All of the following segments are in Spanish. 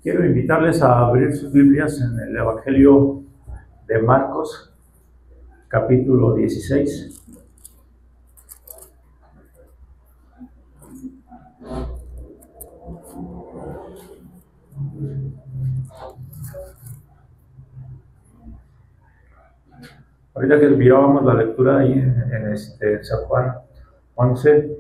Quiero invitarles a abrir sus Biblias en el Evangelio de Marcos, capítulo 16. Ahorita que mirábamos la lectura ahí en San Juan 11,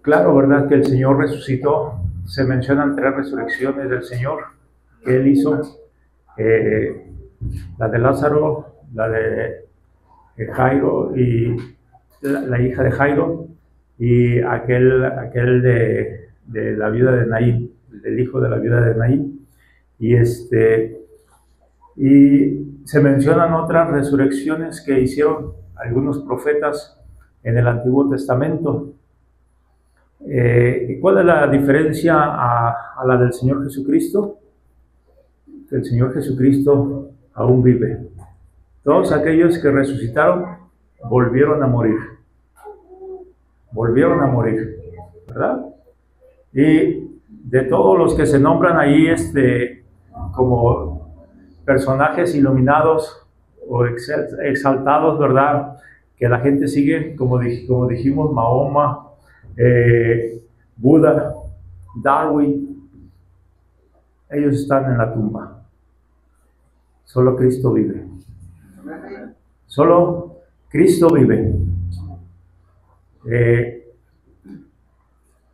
claro, ¿verdad? Que el Señor resucitó. Se mencionan 3 resurrecciones del Señor que Él hizo. La de Lázaro, la de Jairo y la hija de Jairo, y aquel de la viuda de Naín, del hijo de la viuda de Naín. Y se mencionan otras resurrecciones que hicieron algunos profetas en el Antiguo Testamento. ¿Y cuál es la diferencia a la del Señor Jesucristo? Que el Señor Jesucristo aún vive. Todos aquellos que resucitaron volvieron a morir. Volvieron a morir, ¿verdad? Y de todos los que se nombran ahí como personajes iluminados o exaltados, ¿verdad? Que la gente sigue, como dijimos, Mahoma, Buda, Darwin, ellos están en la tumba. Solo Cristo vive. Solo Cristo vive.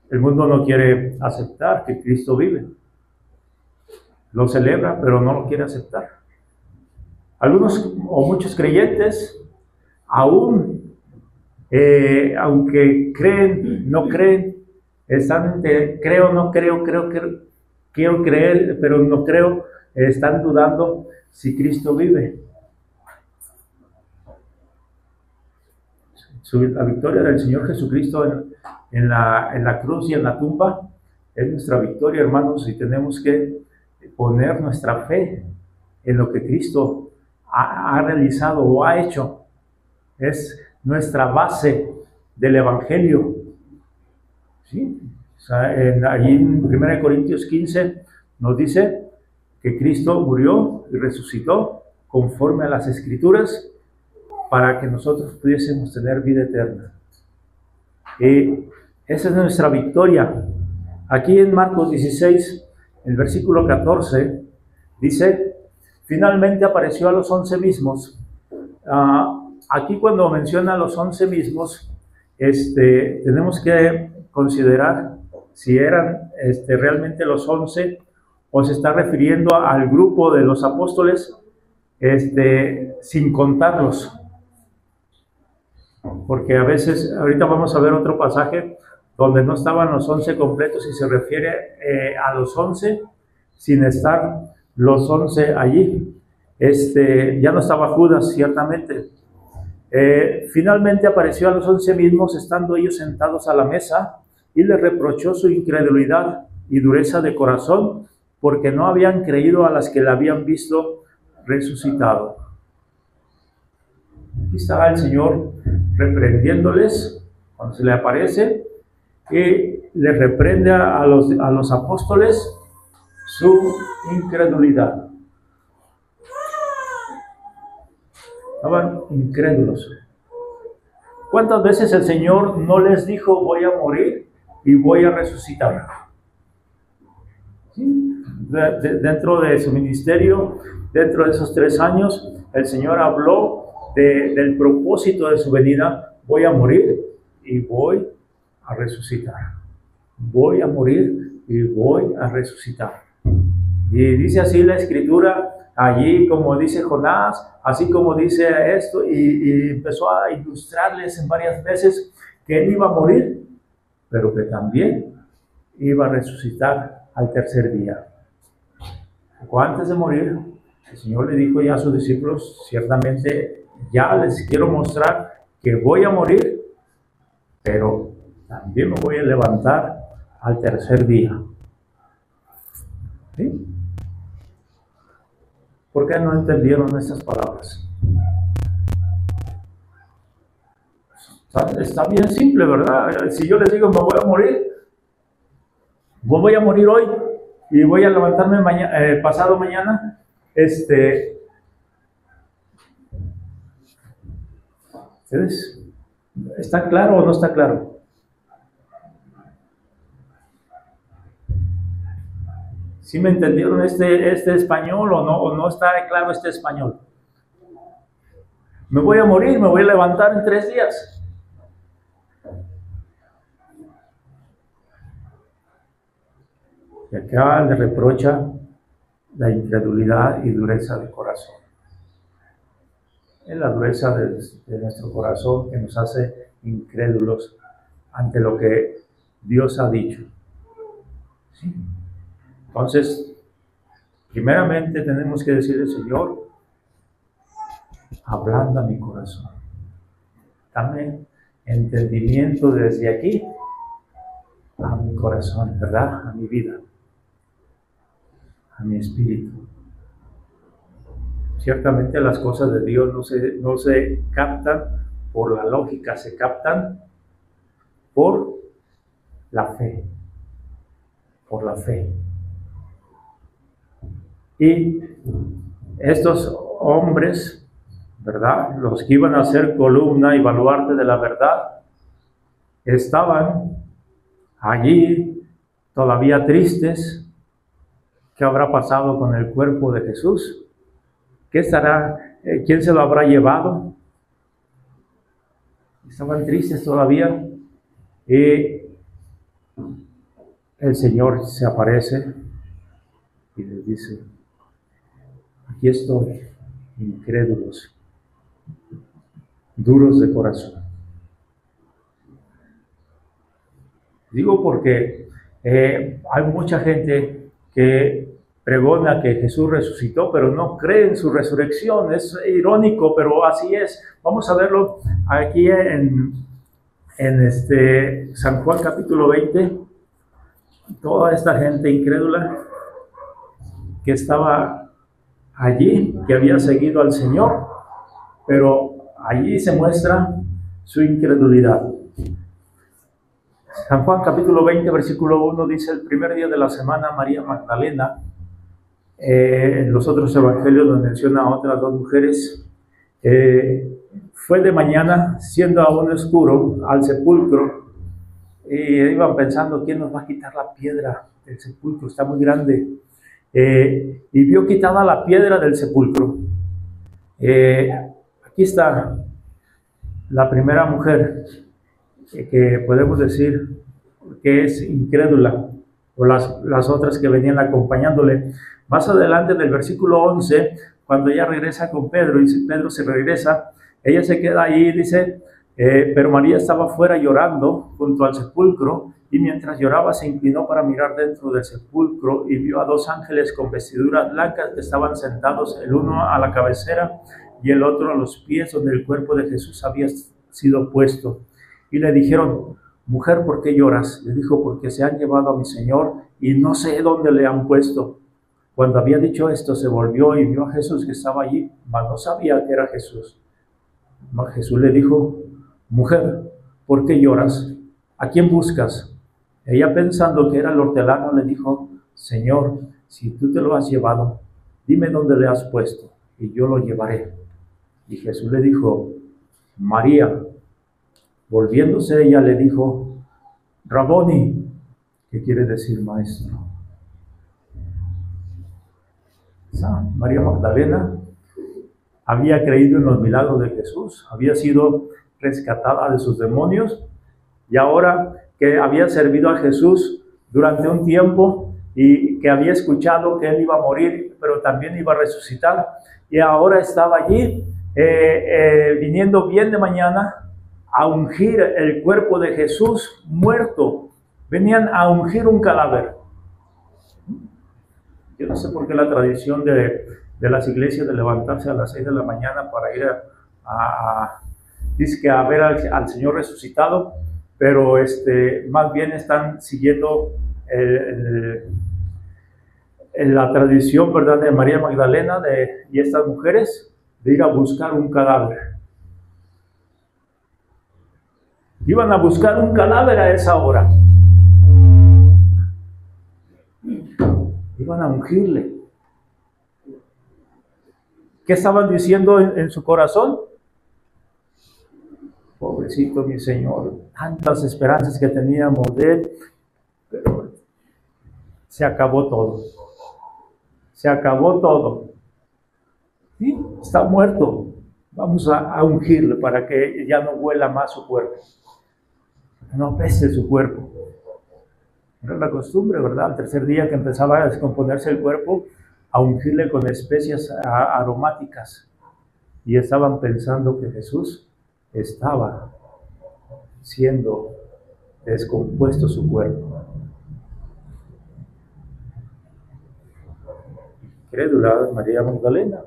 El mundo no quiere aceptar que Cristo vive. Lo celebra, pero no lo quiere aceptar. Algunos o muchos creyentes, aún, aunque creen, no creen, están entre creo, no creo, quiero creer, pero no creo, están dudando si Cristo vive. La victoria del Señor Jesucristo en la cruz y en la tumba es nuestra victoria, hermanos, y tenemos que poner nuestra fe en lo que Cristo ha realizado o ha hecho. Es nuestra base del Evangelio. ¿Sí? O sea, allí en 1 Corintios 15 nos dice que Cristo murió y resucitó conforme a las Escrituras para que nosotros pudiésemos tener vida eterna. Y esa es nuestra victoria. Aquí en Marcos 16, el versículo 14, dice: finalmente apareció a los 11 mismos. Aquí cuando menciona a los 11 mismos, tenemos que considerar si eran realmente los 11 o se está refiriendo al grupo de los apóstoles sin contarlos. Porque a veces, ahorita vamos a ver otro pasaje donde no estaban los 11 completos y se refiere a los 11 sin estar los 11 allí. Ya no estaba Judas, ciertamente. Finalmente apareció a los 11 mismos, estando ellos sentados a la mesa, y les reprochó su incredulidad y dureza de corazón, porque no habían creído a las que le habían visto resucitado. Aquí está el Señor reprendiéndoles cuando se le aparece, y les reprende a los apóstoles su incredulidad. Estaban incrédulos. ¿Cuántas veces el Señor no les dijo: voy a morir y voy a resucitar? ¿Sí? Dentro de su ministerio, dentro de esos 3 años, el Señor habló del propósito de su venida: voy a morir y voy a resucitar. Voy a morir y voy a resucitar. Y dice así la Escritura, allí como dice Jonás, así como dice esto, y empezó a ilustrarles en varias veces que él iba a morir, pero que también iba a resucitar al tercer día. O antes de morir, el Señor le dijo ya a sus discípulos: ciertamente ya les quiero mostrar que voy a morir, pero también me voy a levantar al tercer día. ¿Sí? ¿Por qué no entendieron estas palabras? Está bien simple, ¿verdad? Si yo les digo me voy a morir, voy a morir hoy y voy a levantarme pasado mañana, ¿ustedes? ¿Está claro o no está claro? ¿Sí me entendieron este español o no está claro este español? Me voy a morir, me voy a levantar en 3 días. Y acá le reprocha la incredulidad y dureza de corazón. Es la dureza de nuestro corazón que nos hace incrédulos ante lo que Dios ha dicho. ¿Sí? Entonces, primeramente tenemos que decirle, Señor, ablanda mi corazón. Dame entendimiento desde aquí a mi corazón, ¿verdad? A mi vida, a mi espíritu. Ciertamente las cosas de Dios no se captan por la lógica, se captan por la fe. Por la fe. Y estos hombres, ¿verdad? Los que iban a ser columna y baluarte de la verdad, estaban allí todavía tristes. ¿Qué habrá pasado con el cuerpo de Jesús? ¿Quién se lo habrá llevado? Estaban tristes todavía y el Señor se aparece y les dice, aquí estoy, incrédulos, duros de corazón. Digo porque hay mucha gente que pregona que Jesús resucitó, pero no cree en su resurrección. Es irónico, pero así es. Vamos a verlo aquí en San Juan capítulo 20. Toda esta gente incrédula que estaba allí, que había seguido al Señor, pero allí se muestra su incredulidad. San Juan capítulo 20, versículo 1 dice, el primer día de la semana, María Magdalena, en los otros evangelios nos menciona a otras 2 mujeres, fue de mañana, siendo aún oscuro, al sepulcro, y iban pensando, ¿quién nos va a quitar la piedra del sepulcro? Está muy grande. Y vio quitada la piedra del sepulcro. Aquí está la primera mujer que podemos decir que es incrédula, o las otras que venían acompañándole. Más adelante del versículo 11, cuando ella regresa con Pedro, y Pedro se regresa, ella se queda ahí y dice, pero María estaba fuera llorando junto al sepulcro, y mientras lloraba se inclinó para mirar dentro del sepulcro y vio a 2 ángeles con vestiduras blancas que estaban sentados, el uno a la cabecera y el otro a los pies donde el cuerpo de Jesús había sido puesto. Y le dijeron, mujer, ¿por qué lloras? Le dijo, porque se han llevado a mi Señor y no sé dónde le han puesto. Cuando había dicho esto, se volvió y vio a Jesús que estaba allí, mas no sabía que era Jesús. Jesús le dijo, mujer, ¿por qué lloras? ¿A quién buscas? Ella, pensando que era el hortelano, le dijo, Señor, si tú te lo has llevado, dime dónde le has puesto y yo lo llevaré. Y Jesús le dijo, María. Volviéndose ella le dijo, Raboni, ¿qué quiere decir maestro? María Magdalena había creído en los milagros de Jesús, había sido rescatada de sus demonios, y ahora que había servido a Jesús durante un tiempo y que había escuchado que él iba a morir, pero también iba a resucitar, y ahora estaba allí viniendo bien de mañana a ungir el cuerpo de Jesús muerto. Venían a ungir un cadáver. Yo no sé por qué la tradición de las iglesias de levantarse a las 6 de la mañana para ir dice que a ver al Señor resucitado, pero más bien están siguiendo la tradición, ¿verdad?, de María Magdalena y estas mujeres de ir a buscar un cadáver. Iban a buscar un cadáver a esa hora. Iban a ungirle. ¿Qué estaban diciendo en su corazón? Pobrecito mi Señor, tantas esperanzas que teníamos de Él, pero se acabó todo. Se acabó todo. ¿Sí? Está muerto. Vamos a ungirle para que ya no huela más su cuerpo. No apeste su cuerpo. Era la costumbre, ¿verdad? Al tercer día que empezaba a descomponerse el cuerpo, a ungirle con especias aromáticas. Y estaban pensando que Jesús estaba siendo descompuesto su cuerpo. Incrédula María Magdalena.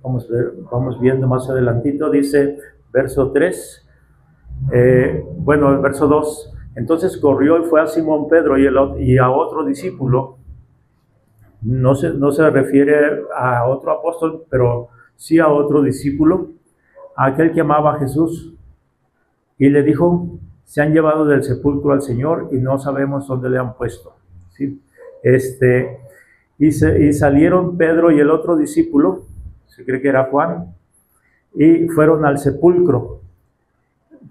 Vamos viendo más adelantito, dice verso 3, el verso 2. Entonces corrió y fue a Simón Pedro y a otro discípulo. No se refiere a otro apóstol, pero sí a otro discípulo, a aquel que amaba a Jesús. Y le dijo: se han llevado del sepulcro al Señor y no sabemos dónde le han puesto. ¿Sí? Y salieron Pedro y el otro discípulo, se cree que era Juan, y fueron al sepulcro.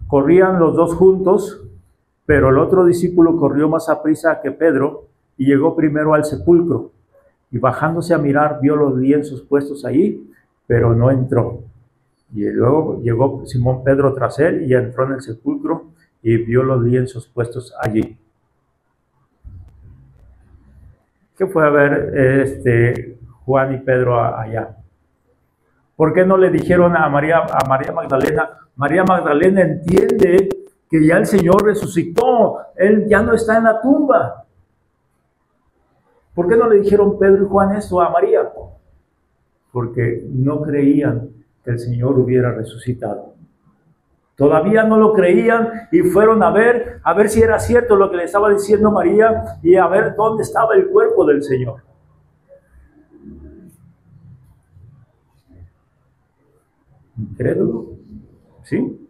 Corrían los dos juntos, pero el otro discípulo corrió más aprisa que Pedro y llegó primero al sepulcro. Y bajándose a mirar, vio los lienzos puestos allí, pero no entró. Y luego llegó Simón Pedro tras él y entró en el sepulcro y vio los lienzos puestos allí. ¿Qué fue a ver Juan y Pedro allá? ¿Por qué no le dijeron a María Magdalena? María Magdalena entiende que ya el Señor resucitó, Él ya no está en la tumba. ¿Por qué no le dijeron Pedro y Juan esto a María? Porque no creían que el Señor hubiera resucitado. Todavía no lo creían y fueron a ver si era cierto lo que le estaba diciendo María y a ver dónde estaba el cuerpo del Señor. Incrédulo, ¿sí?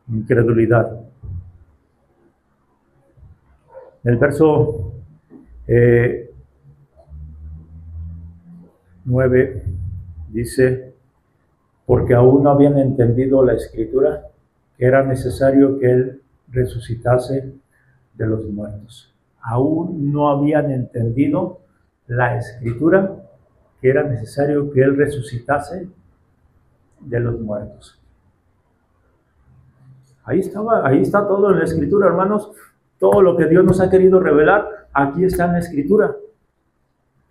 Incredulidad. El verso 9 dice: porque aún no habían entendido la Escritura, que era necesario que Él resucitase de los muertos. Aún no habían entendido la Escritura, que era necesario que Él resucitase de los muertos. Ahí está todo en la Escritura, hermanos. Todo lo que Dios nos ha querido revelar, aquí está en la Escritura.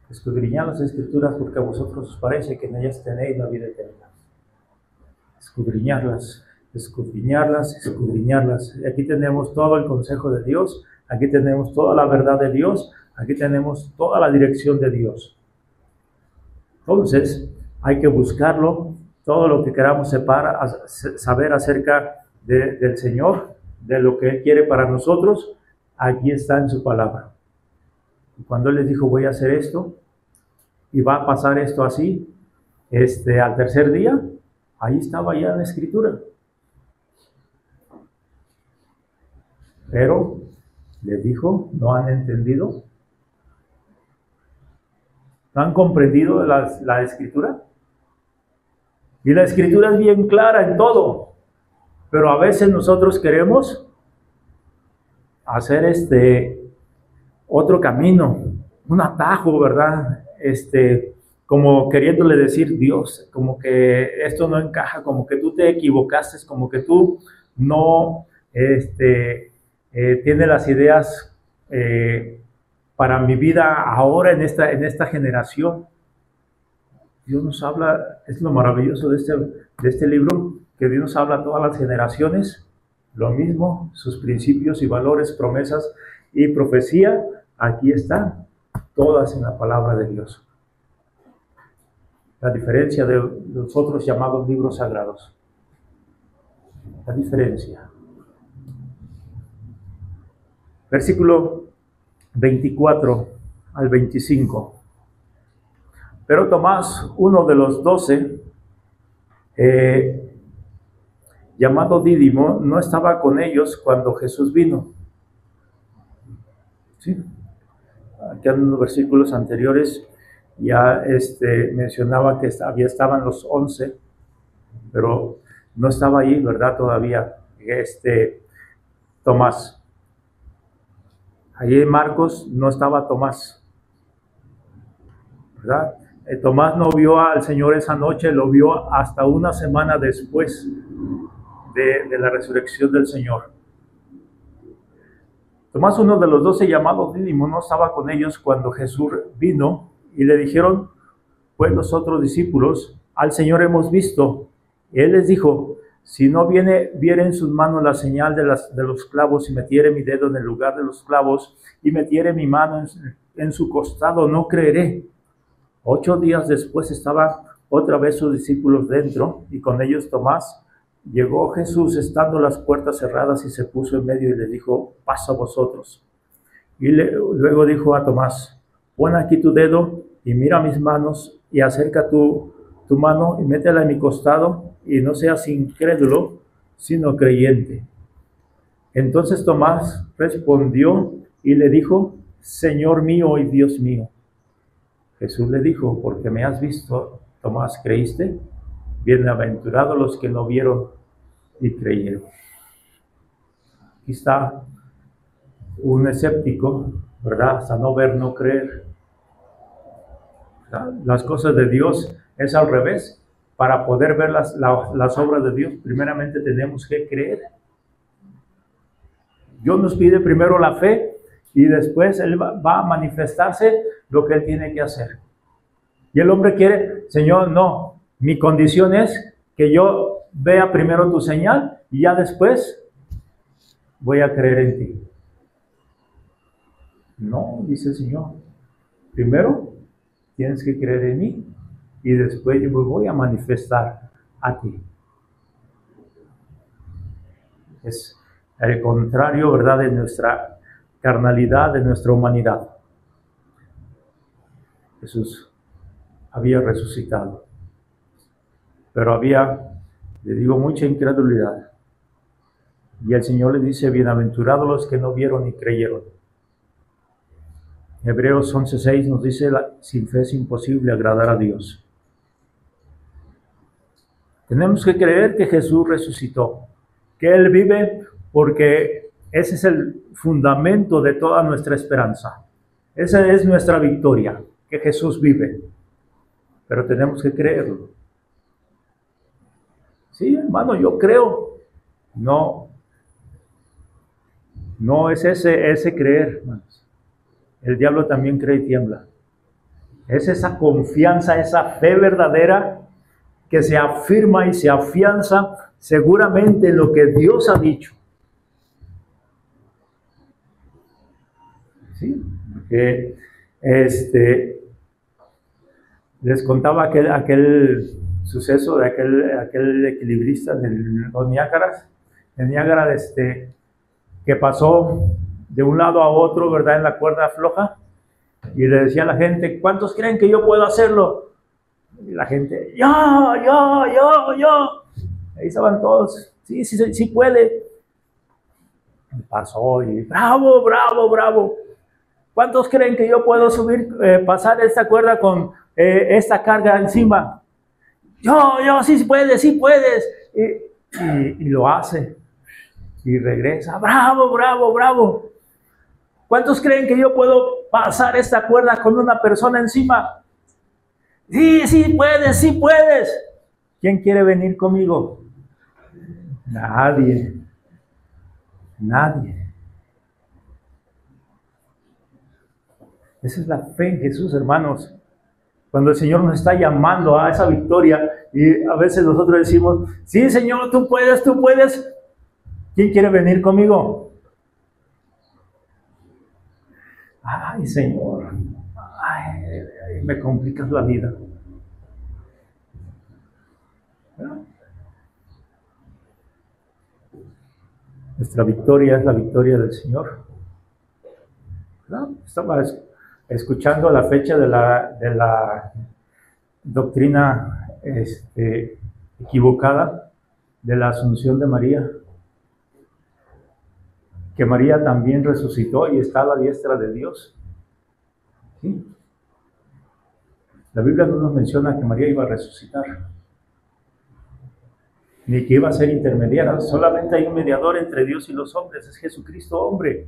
Escudriñad las Escrituras, porque a vosotros os parece que en ellas tenéis la vida eterna. Escudriñarlas. Aquí tenemos todo el consejo de Dios, aquí tenemos toda la verdad de Dios, aquí tenemos toda la dirección de Dios. Entonces, hay que buscarlo, todo lo que queramos saber acerca del Señor, de lo que Él quiere para nosotros, aquí está en su palabra. Y cuando Él les dijo: voy a hacer esto, y va a pasar esto así, al tercer día, ahí estaba ya en la Escritura. Pero les dijo: no han entendido, no han comprendido la Escritura. Y la Escritura es bien clara en todo, pero a veces nosotros queremos hacer otro camino, un atajo, ¿verdad? Como queriéndole decir: Dios, como que esto no encaja, como que tú te equivocaste, como que tú no tienes las ideas para mi vida ahora en esta generación. Dios nos habla, es lo maravilloso de este libro, que Dios nos habla a todas las generaciones, lo mismo, sus principios y valores, promesas y profecía, aquí están, todas en la palabra de Dios. La diferencia de los otros llamados libros sagrados. La diferencia. Versículo 24 al 25. Pero Tomás, uno de los 12, llamado Dídimo, no estaba con ellos cuando Jesús vino. ¿Sí? Aquí en los versículos anteriores ya mencionaba que estaban los 11, pero no estaba ahí, ¿verdad? Todavía Tomás. Allí en Marcos no estaba Tomás, ¿verdad? Tomás no vio al Señor esa noche, lo vio hasta una semana después de la resurrección del Señor. Tomás, uno de los 12 llamados Dídimo, no estaba con ellos cuando Jesús vino, y le dijeron pues los otros discípulos: al Señor hemos visto. Y él les dijo: si no viere en sus manos la señal de los clavos, y metiere mi dedo en el lugar de los clavos, y metiere mi mano en su costado, no creeré. 8 días después estaban otra vez sus discípulos dentro, y con ellos Tomás. Llegó Jesús estando las puertas cerradas, y se puso en medio y les dijo: paz a vosotros. Y luego dijo a Tomás: pon aquí tu dedo y mira mis manos, y acerca tu mano y métela en mi costado, y no seas incrédulo, sino creyente. Entonces Tomás respondió y le dijo: Señor mío y Dios mío. Jesús le dijo: porque me has visto, Tomás, ¿creíste? Bienaventurados los que no vieron y creyeron. Aquí está un escéptico, ¿verdad? Hasta no ver, no creer. Las cosas de Dios es al revés. Para poder ver las obras de Dios, primeramente tenemos que creer. Dios nos pide primero la fe, y después Él va a manifestarse lo que Él tiene que hacer. Y el hombre quiere: Señor, no, mi condición es que yo vea primero tu señal, y ya después voy a creer en ti. No, dice el Señor, primero tienes que creer en mí, y después yo me voy a manifestar a ti. Es el contrario, ¿verdad?, de nuestra carnalidad, de nuestra humanidad. Jesús había resucitado, pero había, le digo, mucha incredulidad. Y el Señor le dice: bienaventurados los que no vieron y creyeron. Hebreos 11:6 nos dice: sin fe es imposible agradar a Dios. Tenemos que creer que Jesús resucitó, que Él vive, porque ese es el fundamento de toda nuestra esperanza. Esa es nuestra victoria, que Jesús vive. Pero tenemos que creerlo. Sí, hermano, yo creo. No es ese creer, hermanos. El diablo también cree y tiembla. Es esa confianza, esa fe verdadera que se afirma y se afianza seguramente en lo que Dios ha dicho. Sí, porque les contaba aquel suceso de aquel equilibrista de los Niágaras, que pasó de un lado a otro, ¿verdad?, en la cuerda floja, y le decía a la gente: ¿cuántos creen que yo puedo hacerlo? Y la gente: yo. Ahí estaban todos: sí puede. Y pasó, y bravo. ¿Cuántos creen que yo puedo pasar esta cuerda con esta carga encima? Yo, sí puedes. Y lo hace. Y regresa: bravo. ¿Cuántos creen que yo puedo pasar esta cuerda con una persona encima? Sí puedes. ¿Quién quiere venir conmigo? Nadie. Esa es la fe en Jesús, hermanos. Cuando el Señor nos está llamando a esa victoria, y a veces nosotros decimos: sí, Señor, tú puedes. ¿Quién quiere venir conmigo? Ay, Señor, me complicas la vida. ¿No? Nuestra victoria es la victoria del Señor. ¿No? Estaba escuchando la fecha de la doctrina equivocada de la Asunción de María, que María también resucitó y está a la diestra de Dios. ¿Sí? La Biblia no nos menciona que María iba a resucitar, ni que iba a ser intermediaria. Solamente hay un mediador entre Dios y los hombres, es Jesucristo hombre.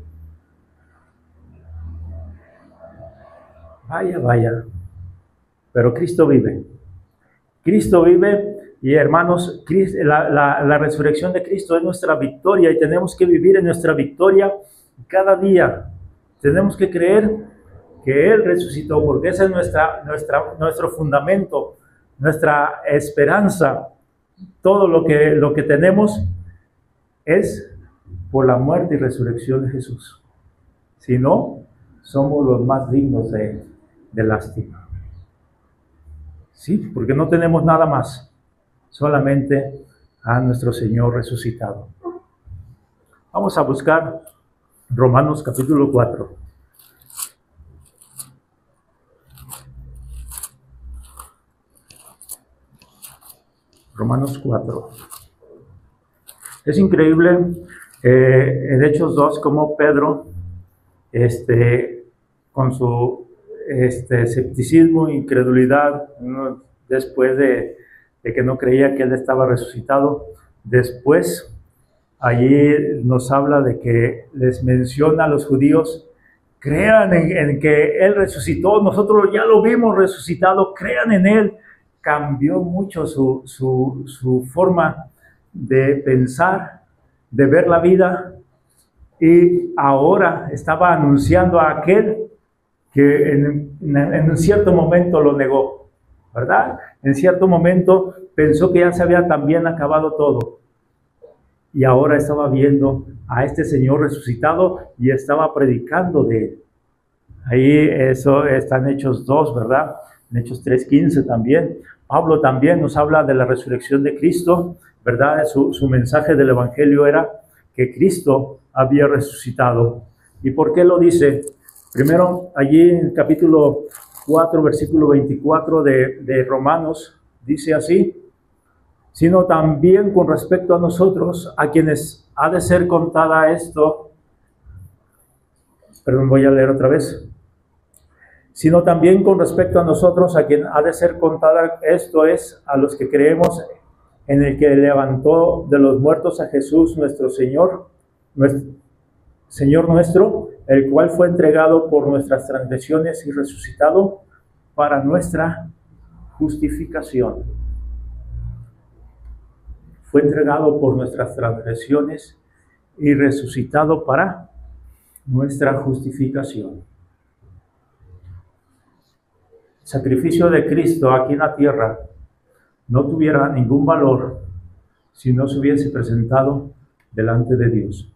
Vaya, vaya. Pero Cristo vive. Cristo vive y hermanos, la resurrección de Cristo es nuestra victoria y tenemos que vivir en nuestra victoria cada día. Tenemos que creer que Él resucitó, porque ese es nuestro fundamento, nuestra esperanza. Todo lo que tenemos es por la muerte y resurrección de Jesús. Si no, somos los más dignos de lástima. Sí, porque no tenemos nada más, solamente a nuestro Señor resucitado. Vamos a buscar Romanos capítulo 4. Romanos 4. Es increíble en Hechos 2 como Pedro, con su escepticismo e incredulidad, ¿no? Después de que no creía que Él estaba resucitado, después allí nos habla de que les menciona a los judíos: crean en que Él resucitó, nosotros ya lo vimos resucitado, crean en Él. Cambió mucho su forma de pensar, de ver la vida, y ahora estaba anunciando a aquel que en un cierto momento lo negó, ¿verdad? En cierto momento pensó que ya se había también acabado todo, y ahora estaba viendo a este Señor resucitado y estaba predicando de Él. Ahí eso está en Hechos 2, ¿verdad? En Hechos 3:15 también. Pablo también nos habla de la resurrección de Cristo, ¿verdad? Su mensaje del Evangelio era que Cristo había resucitado. ¿Y por qué lo dice? Primero, allí en el capítulo 4, versículo 24 de Romanos, dice así: sino también con respecto a nosotros, a quienes ha de ser contada esto. Perdón, voy a leer otra vez. Sino también con respecto a nosotros, a quien ha de ser contada esto es, a los que creemos en el que levantó de los muertos a Jesús nuestro Señor nuestro, el cual fue entregado por nuestras transgresiones y resucitado para nuestra justificación. Fue entregado por nuestras transgresiones y resucitado para nuestra justificación. El sacrificio de Cristo aquí en la tierra no tuviera ningún valor si no se hubiese presentado delante de Dios.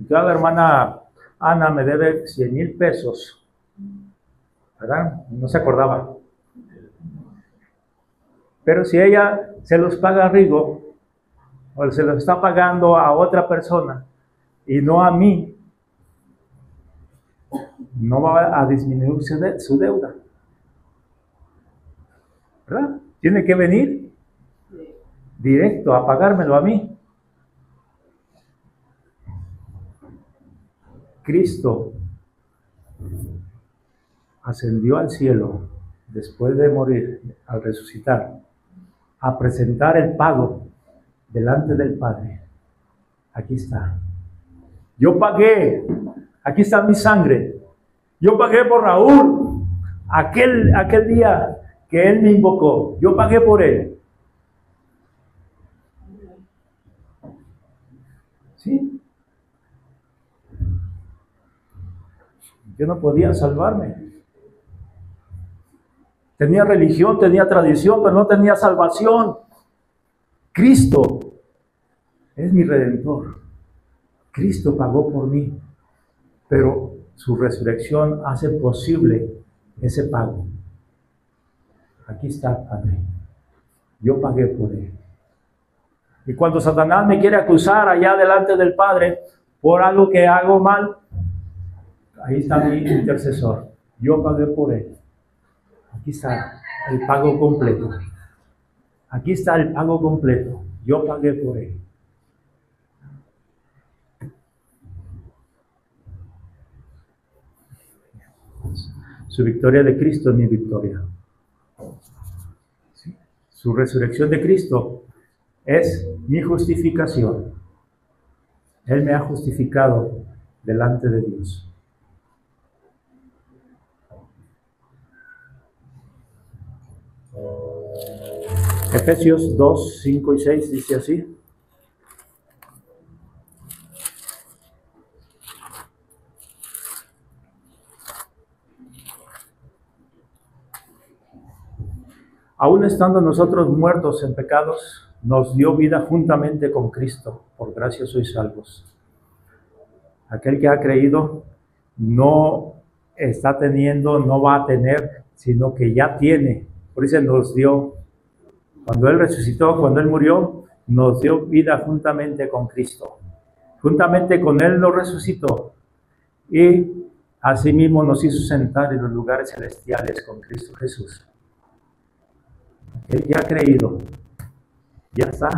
La hermana Ana me debe 100,000 pesos, ¿verdad? No se acordaba. Pero si ella se los paga a Rigo, o se los está pagando a otra persona y no a mí, no va a disminuir su deuda, ¿verdad? Tiene que venir directo a pagármelo a mí. Cristo ascendió al cielo después de morir, al resucitar, a presentar el pago delante del Padre. Aquí está. Yo pagué. Aquí está mi sangre. Yo pagué por Raúl. Aquel día que él me invocó. Yo pagué por él. ¿Sí? Yo no podía salvarme. Tenía religión, tenía tradición, pero no tenía salvación. Cristo es mi Redentor. Cristo pagó por mí, pero su resurrección hace posible ese pago. Aquí está, Padre. Yo pagué por él. Y cuando Satanás me quiere acusar allá delante del Padre por algo que hago mal, ahí está mi intercesor. Yo pagué por él. Aquí está el pago completo. Aquí está el pago completo. Yo pagué por él. Su victoria de Cristo es mi victoria. ¿Sí? Su resurrección de Cristo es mi justificación. Él me ha justificado delante de Dios. Efesios 2, 5 y 6 dice así. Aún estando nosotros muertos en pecados, nos dio vida juntamente con Cristo. Por gracia sois salvos. Aquel que ha creído no está teniendo, no va a tener, sino que ya tiene. Por eso nos dio, cuando Él resucitó, cuando Él murió, nos dio vida juntamente con Cristo. Juntamente con Él nos resucitó y asimismo nos hizo sentar en los lugares celestiales con Cristo Jesús. Él ya ha creído, ya está,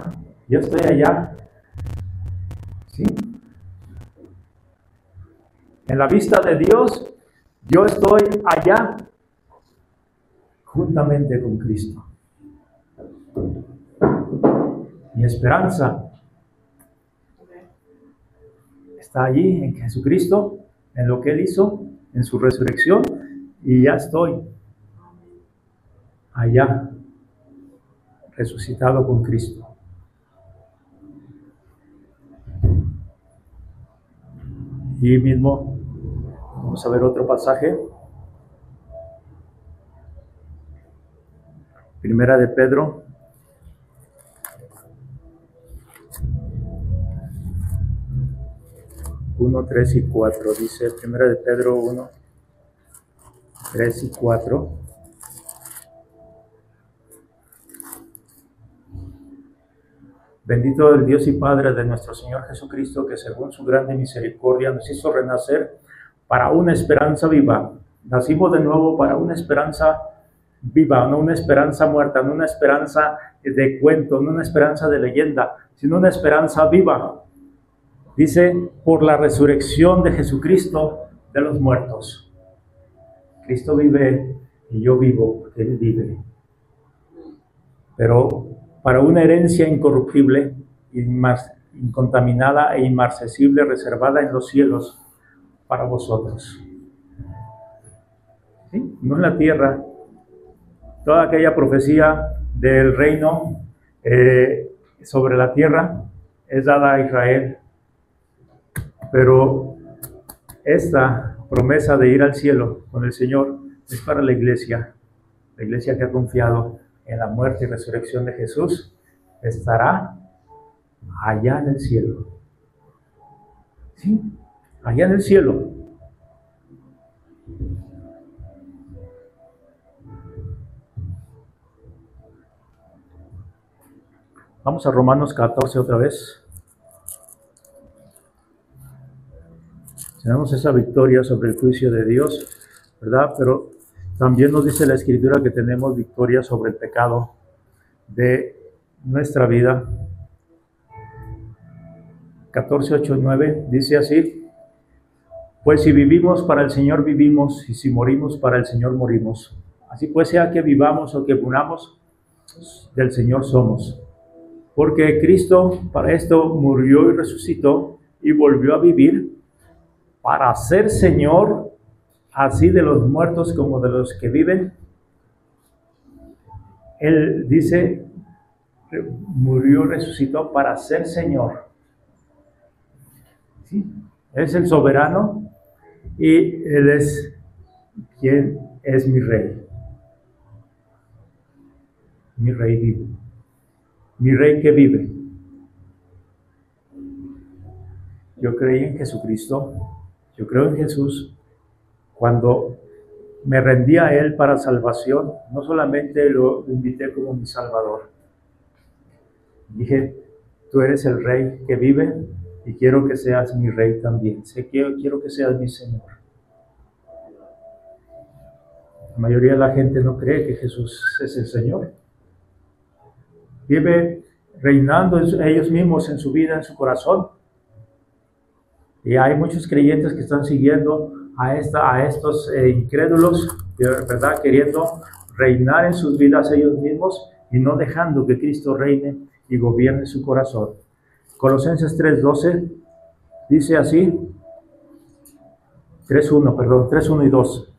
yo estoy allá, ¿sí? En la vista de Dios, yo estoy allá, juntamente con Cristo. Mi esperanza está allí en Jesucristo, en lo que Él hizo, en su resurrección, y ya estoy allá, resucitado con Cristo. Y mismo, vamos a ver otro pasaje. Primera de Pedro. Uno, 3 y 4. Dice Primera de Pedro 1, 3 y 4. Bendito el Dios y Padre de nuestro Señor Jesucristo, que según su grande misericordia nos hizo renacer para una esperanza viva. Nacimos de nuevo para una esperanza viva, no una esperanza muerta, no una esperanza de cuento, no una esperanza de leyenda, sino una esperanza viva. Dice, por la resurrección de Jesucristo de los muertos. Cristo vive y yo vivo porque Él vive. Pero para una herencia incorruptible, incontaminada e inmarcesible, reservada en los cielos para vosotros. ¿Sí? No en la tierra. Toda aquella profecía del reino sobre la tierra es dada a Israel. Pero esta promesa de ir al cielo con el Señor es para la iglesia que ha confiado en la muerte y resurrección de Jesús, estará allá en el cielo. ¿Sí? Allá en el cielo. Vamos a Romanos 14 otra vez. Tenemos esa victoria sobre el juicio de Dios, ¿verdad? Pero también nos dice la Escritura que tenemos victoria sobre el pecado de nuestra vida. 14, 8, 9 dice así: pues si vivimos, para el Señor vivimos, y si morimos, para el Señor morimos. Así pues, sea que vivamos o que muramos, del Señor somos. Porque Cristo para esto murió y resucitó y volvió a vivir, para ser Señor así de los muertos como de los que viven. Él dice, murió y resucitó para ser Señor. ¿Sí? Es el soberano y Él es quien es mi Rey. Mi Rey vive. Mi Rey que vive. Yo creí en Jesucristo. Yo creo en Jesús. Cuando me rendí a Él para salvación, no solamente lo invité como mi Salvador. Dije, tú eres el Rey que vive y quiero que seas mi Rey también. Quiero que seas mi Señor. La mayoría de la gente no cree que Jesús es el Señor. vive reinando ellos mismos en su vida, en su corazón. Y hay muchos creyentes que están siguiendo a estos incrédulos, ¿verdad? Queriendo reinar en sus vidas ellos mismos y no dejando que Cristo reine y gobierne su corazón. Colosenses 3:12 dice así, 3:1 y 2.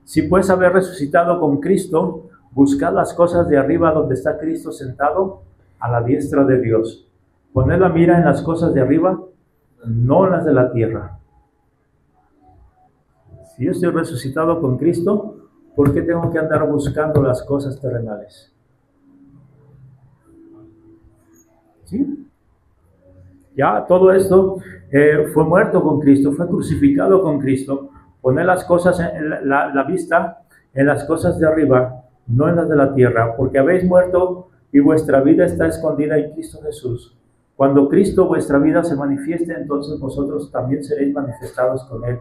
Si pues habéis resucitado con Cristo, buscad las cosas de arriba donde está Cristo sentado a la diestra de Dios. Poned la mira en las cosas de arriba, no en las de la tierra. Si yo estoy resucitado con Cristo, ¿por qué tengo que andar buscando las cosas terrenales? ¿Sí? Ya todo esto fue muerto con Cristo, fue crucificado con Cristo. Poner las cosas en la vista en las cosas de arriba, no en las de la tierra, porque habéis muerto y vuestra vida está escondida en Cristo Jesús. Cuando Cristo vuestra vida se manifieste, entonces vosotros también seréis manifestados con Él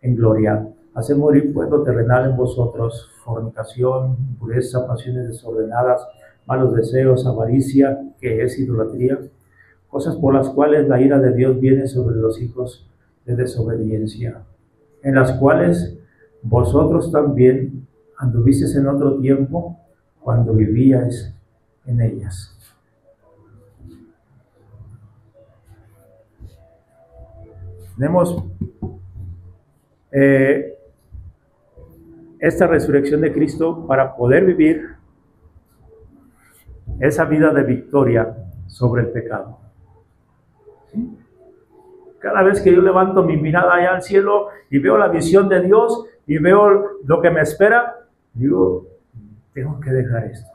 en gloria. Haced morir pues lo terrenal en vosotros, fornicación, impureza, pasiones desordenadas, malos deseos, avaricia, que es idolatría, cosas por las cuales la ira de Dios viene sobre los hijos de desobediencia, en las cuales vosotros también anduvisteis en otro tiempo cuando vivíais en ellas. Tenemos esta resurrección de Cristo para poder vivir esa vida de victoria sobre el pecado. ¿Sí? Cada vez que yo levanto mi mirada allá al cielo y veo la visión de Dios y veo lo que me espera, digo, tengo que dejar esto.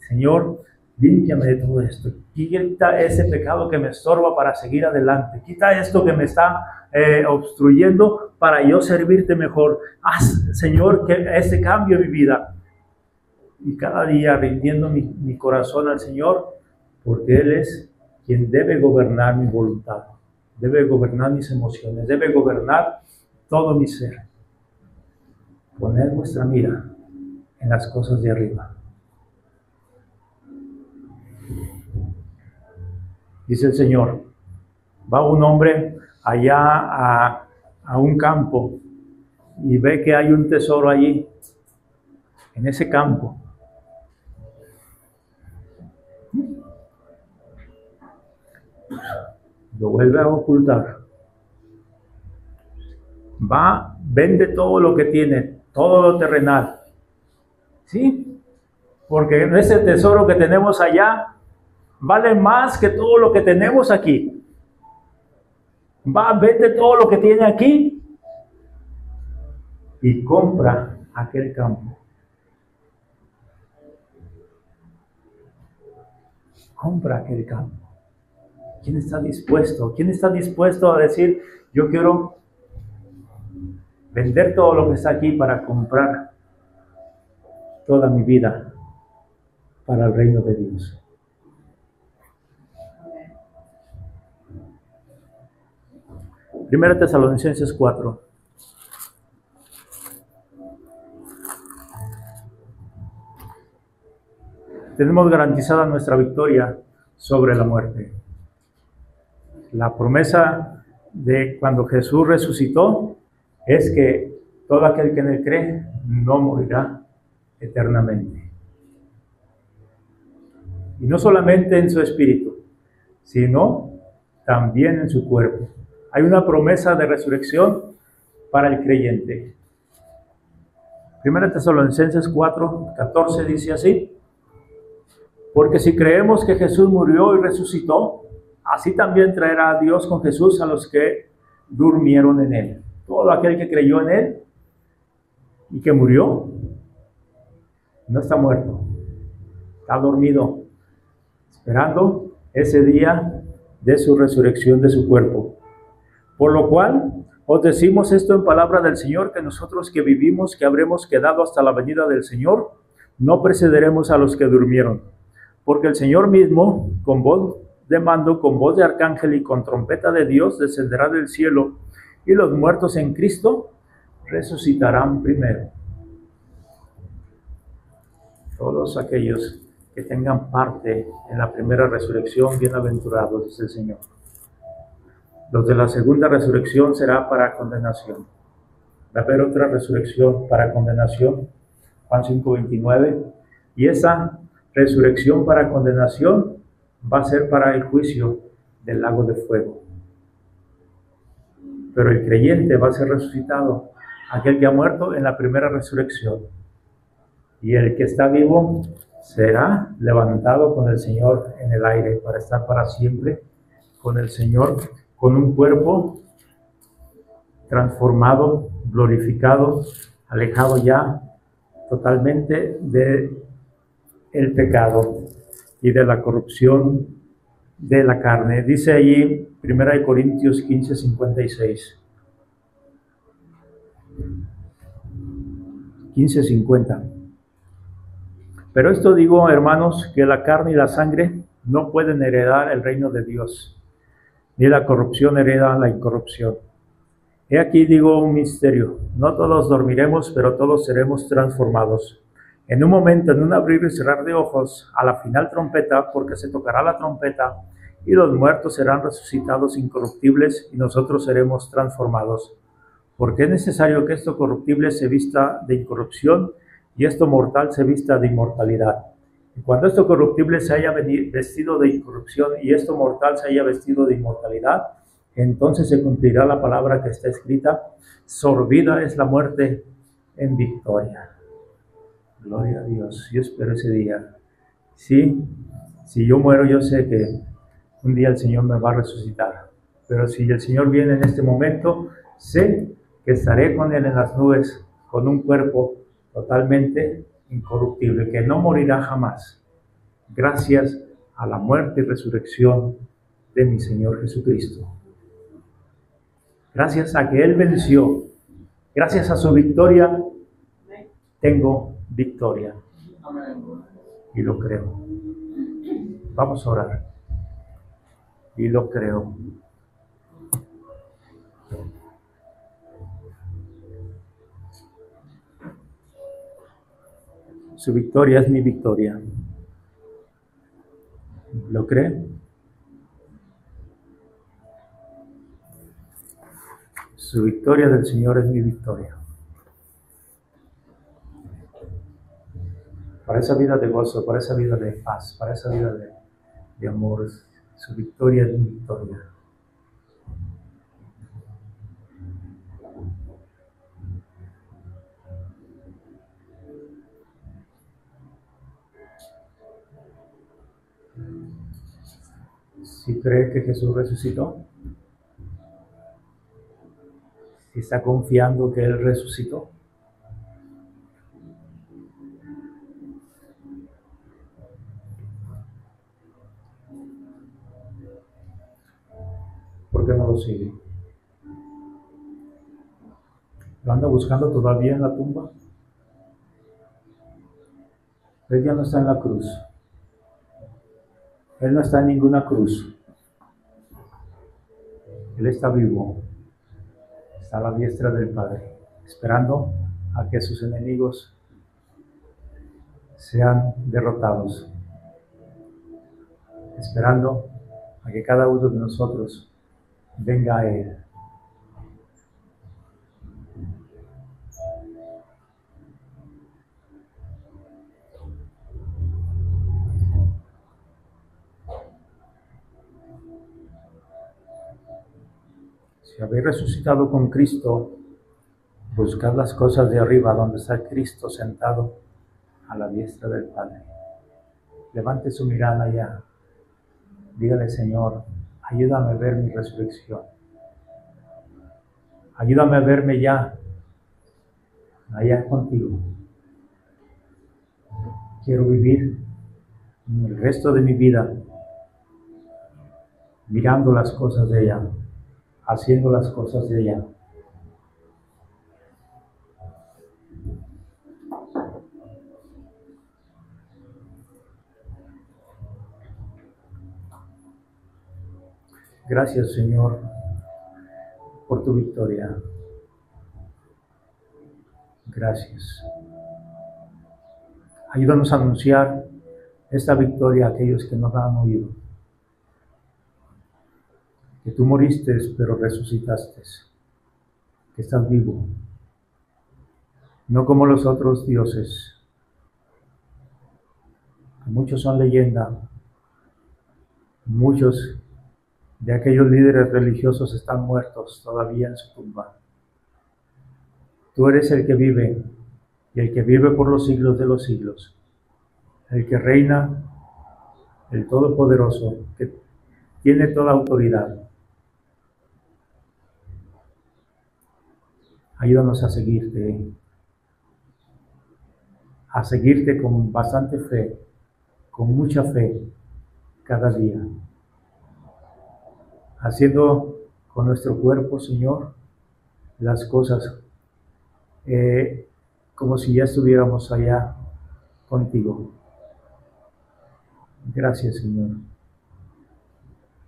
Señor, límpiame de todo esto. Quita ese pecado que me estorba para seguir adelante. Quita esto que me está obstruyendo para yo servirte mejor. Haz, Señor, que ese cambio en mi vida. Y cada día rindiendo mi corazón al Señor, porque Él es quien debe gobernar mi voluntad, debe gobernar mis emociones, debe gobernar todo mi ser. Poner vuestra mira en las cosas de arriba. Dice el Señor, va un hombre allá a un campo y ve que hay un tesoro allí, en ese campo. Lo vuelve a ocultar. Va, vende todo lo que tiene, todo lo terrenal. ¿Sí? Porque ese tesoro que tenemos allá vale más que todo lo que tenemos aquí. Va, vende todo lo que tiene aquí y compra aquel campo. Compra aquel campo. ¿Quién está dispuesto? ¿Quién está dispuesto a decir, yo quiero vender todo lo que está aquí para comprar toda mi vida para el reino de Dios? Primera Tesalonicenses 4. Tenemos garantizada nuestra victoria sobre la muerte. La promesa de cuando Jesús resucitó es que todo aquel que en él cree no morirá eternamente. Y no solamente en su espíritu, sino también en su cuerpo. Hay una promesa de resurrección para el creyente. Primera Tesalonicenses 4:14 dice así: porque si creemos que Jesús murió y resucitó, así también traerá a Dios con Jesús a los que durmieron en él. Todo aquel que creyó en él y que murió, no está muerto, está dormido, esperando ese día de su resurrección de su cuerpo. Por lo cual, os decimos esto en palabra del Señor, que nosotros que vivimos, que habremos quedado hasta la venida del Señor, no precederemos a los que durmieron. Porque el Señor mismo, con voz de mando, con voz de arcángel y con trompeta de Dios, descenderá del cielo, y los muertos en Cristo resucitarán primero. Todos aquellos que tengan parte en la primera resurrección, bienaventurados, dice el Señor. Los de la segunda resurrección será para condenación. Va a haber otra resurrección para condenación, Juan 5:29, y esa resurrección para condenación va a ser para el juicio del lago de fuego. Pero el creyente va a ser resucitado, aquel que ha muerto en la primera resurrección. Y el que está vivo será levantado con el Señor en el aire para estar para siempre con el Señor, con un cuerpo transformado, glorificado, alejado ya totalmente de el pecado y de la corrupción de la carne. Dice allí 1 Corintios 15:56. 15:50. Pero esto digo, hermanos, que la carne y la sangre no pueden heredar el reino de Dios, ni la corrupción hereda la incorrupción. He aquí digo un misterio: no todos dormiremos, pero todos seremos transformados. En un momento, en un abrir y cerrar de ojos, a la final trompeta, porque se tocará la trompeta, y los muertos serán resucitados incorruptibles, y nosotros seremos transformados. Porque es necesario que esto corruptible se vista de incorrupción, y esto mortal se vista de inmortalidad. Y cuando esto corruptible se haya vestido de incorrupción, y esto mortal se haya vestido de inmortalidad, entonces se cumplirá la palabra que está escrita: sorbida es la muerte en victoria. Gloria a Dios. Yo espero ese día. Sí, si yo muero, yo sé que un día el Señor me va a resucitar. Pero si el Señor viene en este momento, sé que estaré con Él en las nubes, con un cuerpo totalmente incorruptible, que no morirá jamás, gracias a la muerte y resurrección de mi Señor Jesucristo. Gracias a que Él venció, gracias a su victoria, tengo victoria. Y lo creo. Vamos a orar. Y lo creo. Su victoria es mi victoria. ¿Lo cree? Su victoria del Señor es mi victoria. Para esa vida de gozo, para esa vida de paz, para esa vida de amor, su victoria es mi victoria. Si cree que Jesús resucitó, si está confiando que Él resucitó, ¿por qué no lo sigue? ¿Lo anda buscando todavía en la tumba? Él ya no está en la cruz. Él no está en ninguna cruz. Él está vivo. Está a la diestra del Padre, esperando a que sus enemigos sean derrotados. Esperando a que cada uno de nosotros venga a Él. Si habéis resucitado con Cristo, buscad las cosas de arriba, donde está Cristo sentado a la diestra del Padre. Levante su mirada allá. Dígale: Señor, ayúdame a ver mi resurrección. Ayúdame a verme ya, allá contigo. Quiero vivir el resto de mi vida mirando las cosas de ella, haciendo las cosas de ella. Gracias, Señor, por tu victoria. Gracias. Ayúdanos a anunciar esta victoria a aquellos que no la han oído. Que tú moriste, pero resucitaste, que estás vivo, no como los otros dioses, que muchos son leyenda, muchos de aquellos líderes religiosos están muertos todavía en su tumba. Tú eres el que vive, y el que vive por los siglos de los siglos, el que reina, el Todopoderoso, que tiene toda autoridad. Ayúdanos a seguirte con bastante fe, con mucha fe, cada día, haciendo con nuestro cuerpo, Señor, las cosas como si ya estuviéramos allá contigo. Gracias, Señor.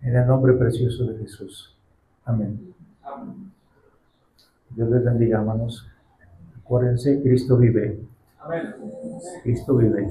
En el nombre precioso de Jesús. Amén. Dios les bendiga, hermanos. Acuérdense, Cristo vive. Cristo vive.